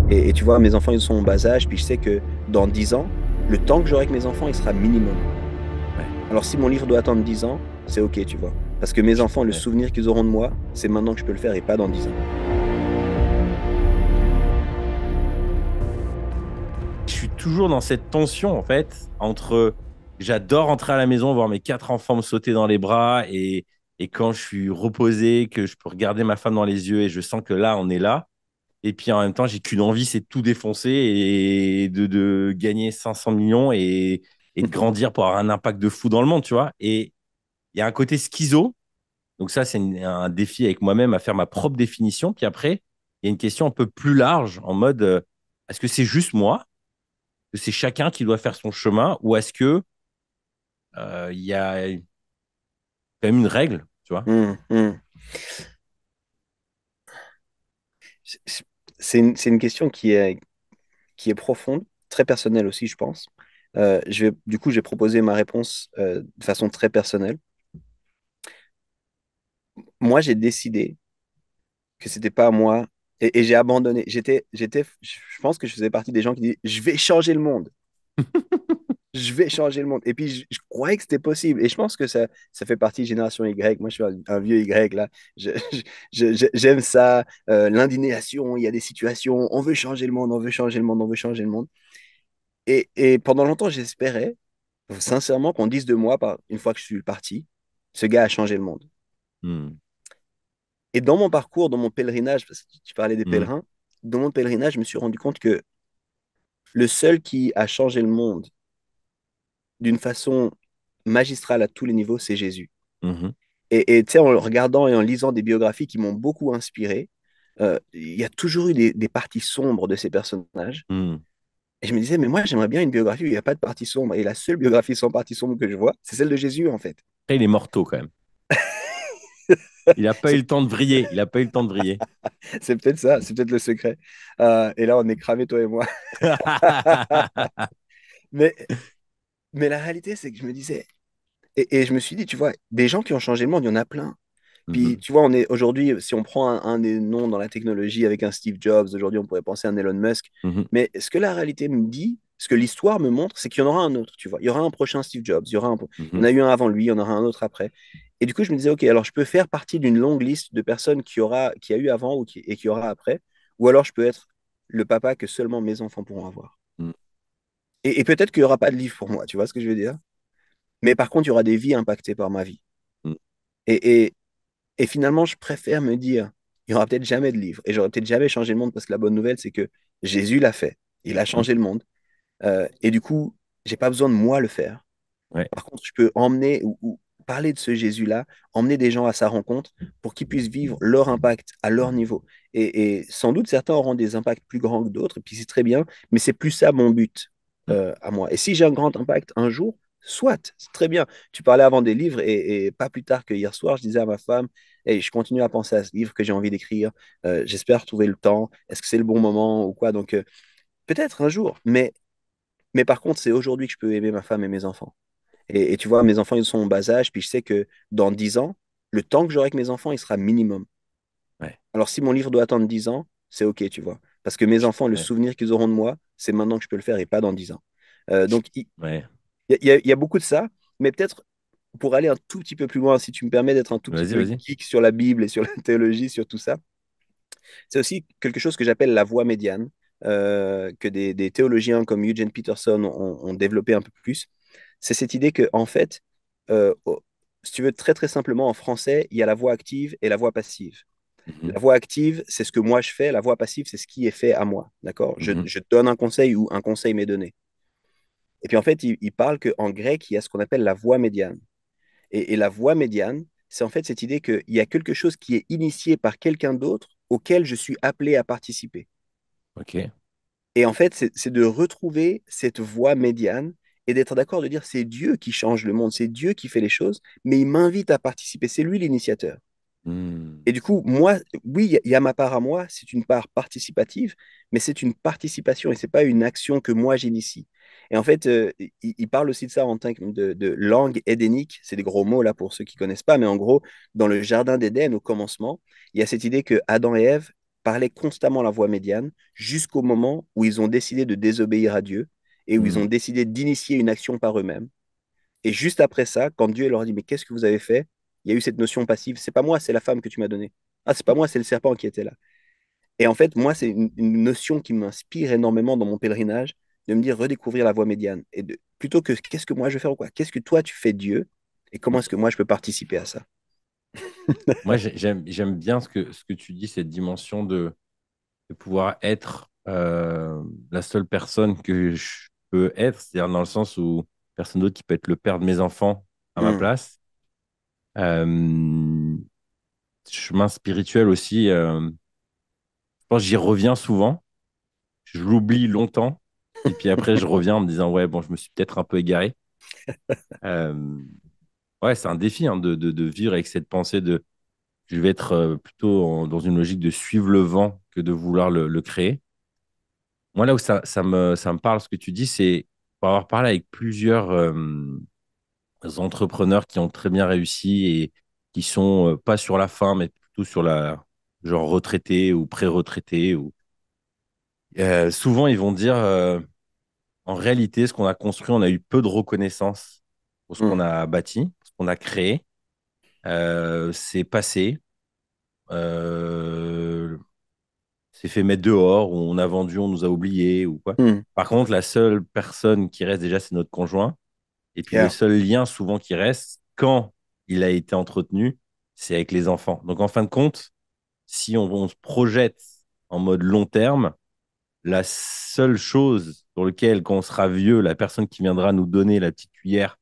Et tu vois, mes enfants, ils sont en bas âge, puis je sais que dans 10 ans, le temps que j'aurai avec mes enfants, il sera minimum. Ouais. Alors si mon livre doit attendre 10 ans, c'est OK, tu vois. Parce que mes enfants, le Ouais. souvenir qu'ils auront de moi, c'est maintenant que je peux le faire et pas dans 10 ans. Je suis toujours dans cette tension, en fait, entre j'adore rentrer à la maison, voir mes quatre enfants me sauter dans les bras et quand je suis reposé, que je peux regarder ma femme dans les yeux et je sens que là, on est là. Et puis en même temps, j'ai qu'une envie, c'est de tout défoncer et de gagner 500 millions et de grandir pour avoir un impact de fou dans le monde, tu vois. Et il y a un côté schizo. Donc ça, c'est un défi avec moi-même à faire ma propre définition. Puis après, il y a une question un peu plus large en mode, est-ce que c'est juste moi? Que c'est chacun qui doit faire son chemin ou est-ce que il y a quand même une règle, tu vois? Hum. C'est c'est une question qui est profonde, très personnelle aussi, je pense. Du coup, j'ai proposé ma réponse de façon très personnelle. Moi, j'ai décidé que c'était pas à moi et j'ai abandonné. Je pense que je faisais partie des gens qui disaient, je vais changer le monde. Je vais changer le monde. Et puis, je croyais que c'était possible. Et je pense que ça fait partie de Génération Y. Moi, je suis un vieux Y, là. Je- J'aime ça, l'indignation. Il y a des situations, on veut changer le monde, on veut changer le monde, on veut changer le monde. Et pendant longtemps, j'espérais, sincèrement, qu'on dise de moi, une fois que je suis parti, ce gars a changé le monde. Hmm. Et dans mon parcours, dans mon pèlerinage, parce que tu parlais des Hmm. pèlerins, dans mon pèlerinage, je me suis rendu compte que le seul qui a changé le monde d'une façon magistrale à tous les niveaux, c'est Jésus. Mhm. Et tu sais, en regardant et en lisant des biographies qui m'ont beaucoup inspiré, il y a toujours eu des parties sombres de ces personnages. Hmm. Et je me disais, mais moi, j'aimerais bien une biographie où il n'y a pas de partie sombre. Et la seule biographie sans partie sombre que je vois, c'est celle de Jésus, en fait. Après, il est mortel quand même. Il n'a pas eu C'est le temps de briller. Il n'a pas eu le temps de briller. c'est peut-être ça, c'est peut-être le secret. Et là, on est cramés, toi et moi. Mais, mais la réalité, c'est que je me disais, et je me suis dit, tu vois, des gens qui ont changé le monde, il y en a plein. Puis, Mhm. tu vois, on est aujourd'hui, si on prend un des noms dans la technologie avec un Steve Jobs, aujourd'hui, on pourrait penser à un Elon Musk. Mhm. Mais ce que la réalité me dit, ce que l'histoire me montre, c'est qu'il y en aura un autre, tu vois. Il y aura un prochain Steve Jobs, il y en Mhm. a eu un avant lui, il y en aura un autre après. Et du coup, je me disais, OK, alors je peux faire partie d'une longue liste de personnes qui a eu avant et qui aura après. Ou alors je peux être le papa que seulement mes enfants pourront avoir. Mhm. Et peut-être qu'il n'y aura pas de livre pour moi, tu vois ce que je veux dire? Mais par contre, il y aura des vies impactées par ma vie. Mhm. Et, et, Et finalement, je préfère me dire, il n'y aura peut-être jamais de livre et j'aurai peut-être jamais changé le monde parce que la bonne nouvelle, c'est que Jésus l'a fait. Il a Mhm. changé le monde. Et du coup, j'ai pas besoin de moi le faire. Ouais. Par contre, je peux emmener ou parler de ce Jésus-là, emmener des gens à sa rencontre pour qu'ils puissent vivre leur impact à leur niveau. Et sans doute, certains auront des impacts plus grands que d'autres, et puis c'est très bien, mais c'est plus ça mon but Mhm. à moi. Et si j'ai un grand impact un jour, soit, c'est très bien. Tu parlais avant des livres, et pas plus tard que hier soir, je disais à ma femme, hey, je continue à penser à ce livre que j'ai envie d'écrire. J'espère trouver le temps. Est-ce que c'est le bon moment ou quoi? Donc, peut-être un jour, mais par contre, c'est aujourd'hui que je peux aimer ma femme et mes enfants. Et tu vois, mes enfants, ils sont en bas âge, puis je sais que dans 10 ans, le temps que j'aurai avec mes enfants, il sera minimum. Ouais. Alors si mon livre doit attendre 10 ans, c'est OK, tu vois. Parce que mes enfants, le Ouais. souvenir qu'ils auront de moi, c'est maintenant que je peux le faire et pas dans 10 ans. Donc, Ouais. il y a beaucoup de ça, mais peut-être pour aller un tout petit peu plus loin, si tu me permets d'être un tout petit Vas-y, peu vas-y. geek sur la Bible et sur la théologie, sur tout ça, c'est aussi quelque chose que j'appelle la voie médiane, que des théologiens comme Eugene Peterson ont développé un peu plus. C'est cette idée que, en fait, si tu veux, très très simplement, en français, il y a la voix active et la voix passive. Mhm. La voix active, c'est ce que moi je fais. La voix passive, c'est ce qui est fait à moi. D'accord? Mhm. Je donne un conseil ou un conseil m'est donné. Et puis en fait, il parle qu'en grec, il y a ce qu'on appelle la voix médiane. Et la voie médiane, c'est en fait cette idée qu'il y a quelque chose qui est initié par quelqu'un d'autre auquel je suis appelé à participer. Ok. Et en fait, c'est de retrouver cette voie médiane et d'être d'accord de dire c'est Dieu qui change le monde, c'est Dieu qui fait les choses, mais il m'invite à participer, c'est lui l'initiateur. Hmm. Et du coup, moi, oui, il y a ma part à moi, c'est une part participative, mais c'est une participation et c'est pas une action que moi j'initie. Et en fait, il parle aussi de ça en tant que de langue édénique, c'est des gros mots là pour ceux qui connaissent pas, mais en gros, dans le jardin d'Éden, au commencement, il y a cette idée que Adam et Ève parlaient constamment la voix médiane jusqu'au moment où ils ont décidé de désobéir à Dieu et où ils ont Mm. décidé d'initier une action par eux-mêmes. Et juste après ça, quand Dieu leur dit, mais qu'est-ce que vous avez fait? Il y a eu cette notion passive, c'est pas moi, c'est la femme que tu m'as donnée. Ah, c'est pas moi, c'est le serpent qui était là. Et en fait, moi, c'est une notion qui m'inspire énormément dans mon pèlerinage, de me dire redécouvrir la voie médiane. Plutôt que qu'est-ce que moi je vais faire ou quoi? Qu'est-ce que toi tu fais Dieu? Et comment est-ce que moi je peux participer à ça? Moi, j'aime bien ce que tu dis, cette dimension de pouvoir être la seule personne que je peux être, c'est-à-dire dans le sens où personne d'autre qui peut être le père de mes enfants à ma Hmm, place. Euh, Chemin spirituel aussi, je pense que j'y reviens souvent, je l'oublie longtemps, et puis après je reviens en me disant, ouais, bon, je me suis peut-être un peu égaré. Euh, ouais, c'est un défi hein, de vivre avec cette pensée de je vais être plutôt dans une logique de suivre le vent que de vouloir le créer. Moi, là où ça me parle, ce que tu dis, c'est pour avoir parlé avec plusieurs entrepreneurs qui ont très bien réussi et qui sont pas sur la fin, mais plutôt sur la genre retraité ou pré-retraité. Souvent, ils vont dire, en réalité, ce qu'on a construit, on a eu peu de reconnaissance pour ce hmm, qu'on a bâti, ce qu'on a créé. C'est passé. Euh, s'est fait mettre dehors, ou on a vendu, on nous a oubliés ou quoi. hmm, Par contre, la seule personne qui reste déjà, c'est notre conjoint. Et puis le yeah, seul lien souvent qui reste, quand il a été entretenu, c'est avec les enfants. Donc en fin de compte, si on se projette en mode long terme, la seule chose sur laquelle, quand on sera vieux, la personne qui viendra nous donner la petite cuillère,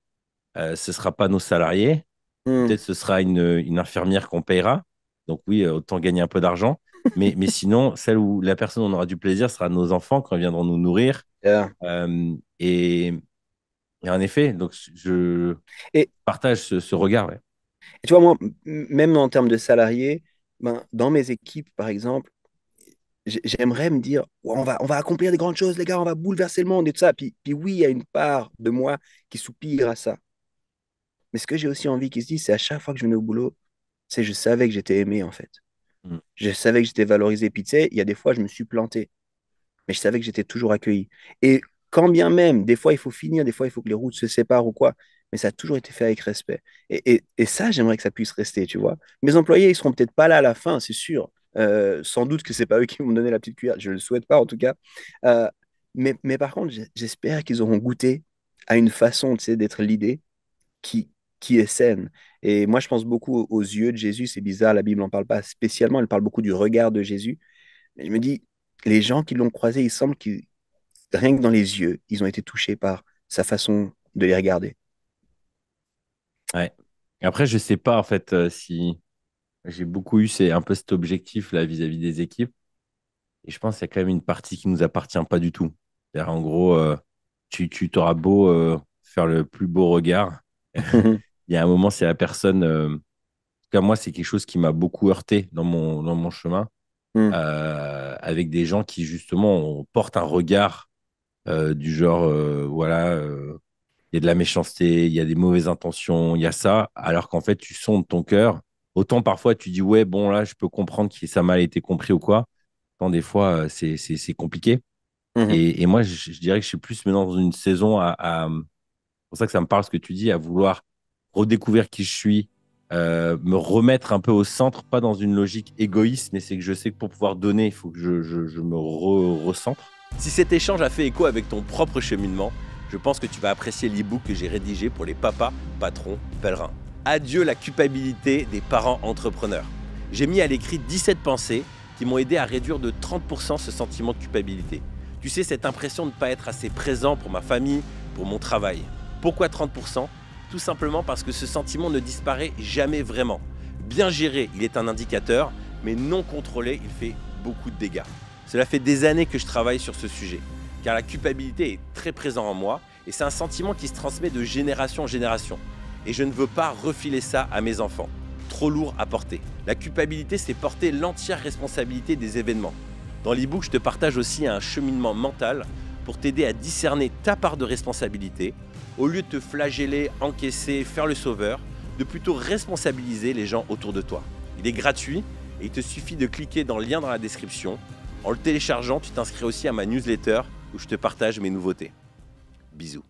ce ne sera pas nos salariés. hmm, Peut-être ce sera une infirmière qu'on payera. Donc oui, autant gagner un peu d'argent. Mais sinon, celle où la personne où on aura du plaisir sera nos enfants quand ils viendront nous nourrir. yeah. Euh, et, et en effet, donc je Et, partage ce regard. Ouais. et tu vois, moi, même en termes de salariés, ben, dans mes équipes, par exemple, j'aimerais me dire, ouais, on va accomplir des grandes choses, les gars, on va bouleverser le monde et tout ça. Puis oui, il y a une part de moi qui soupire à ça. Mais ce que j'ai aussi envie qu'ils se disent, c'est à chaque fois que je venais au boulot, c'est je savais que j'étais aimé, en fait. Mm. Je savais que j'étais valorisé. Puis tu sais, il y a des fois, je me suis planté, mais je savais que j'étais toujours accueilli. Et quand bien même, des fois, il faut finir, des fois, il faut que les routes se séparent ou quoi, mais ça a toujours été fait avec respect. Et ça, j'aimerais que ça puisse rester, tu vois. Mes employés, ils seront peut-être pas là à la fin, c'est sûr. Sans doute que c'est pas eux qui vont me donner la petite cuillère. Je le souhaite pas, en tout cas. Euh, mais par contre, j'espère qu'ils auront goûté à une façon, tu sais, d'être l'idée qui, qui est saine. Et moi, je pense beaucoup aux yeux de Jésus. C'est bizarre, la Bible n'en parle pas spécialement. Elle parle beaucoup du regard de Jésus. Mais je me dis, les gens qui l'ont croisé, il semble qu'ils, rien que dans les yeux, ils ont été touchés par sa façon de les regarder. Ouais. Et après, je sais pas en fait si j'ai beaucoup eu un peu cet objectif là vis-à-vis des équipes. Et je pense qu'il y a quand même une partie qui nous appartient pas du tout. C'est-à-dire, en gros, tu t'auras beau faire le plus beau regard. Il y a un moment, c'est la personne. En tout cas, moi, c'est quelque chose qui m'a beaucoup heurté dans mon chemin, avec des gens qui, justement, portent un regard du genre, voilà, il y a de la méchanceté, il y a des mauvaises intentions, il y a ça, alors qu'en fait, tu sondes ton cœur. Autant parfois, tu dis, ouais, bon, là, je peux comprendre que ça a mal été compris ou quoi. Tant des fois, c'est compliqué. Et moi, je dirais que je suis plus maintenant dans une saison c'est pour ça que ça me parle ce que tu dis, à vouloir redécouvrir qui je suis, me remettre un peu au centre, pas dans une logique égoïste, mais c'est que je sais que pour pouvoir donner, il faut que je me recentre. Si cet échange a fait écho avec ton propre cheminement, je pense que tu vas apprécier l'e-book que j'ai rédigé pour les papas, patrons, pèlerins. Adieu la culpabilité des parents entrepreneurs. J'ai mis à l'écrit 17 pensées qui m'ont aidé à réduire de 30% ce sentiment de culpabilité. Tu sais, cette impression de ne pas être assez présent pour ma famille, pour mon travail. Pourquoi 30%? Tout simplement parce que ce sentiment ne disparaît jamais vraiment. Bien géré, il est un indicateur, mais non contrôlé, il fait beaucoup de dégâts. Cela fait des années que je travaille sur ce sujet, car la culpabilité est très présente en moi et c'est un sentiment qui se transmet de génération en génération. Et je ne veux pas refiler ça à mes enfants. Trop lourd à porter. La culpabilité, c'est porter l'entière responsabilité des événements. Dans l'e-book, je te partage aussi un cheminement mental pour t'aider à discerner ta part de responsabilité, au lieu de te flageller, encaisser, faire le sauveur, de plutôt responsabiliser les gens autour de toi. Il est gratuit et il te suffit de cliquer dans le lien dans la description. En le téléchargeant, tu t'inscris aussi à ma newsletter où je te partage mes nouveautés. Bisous.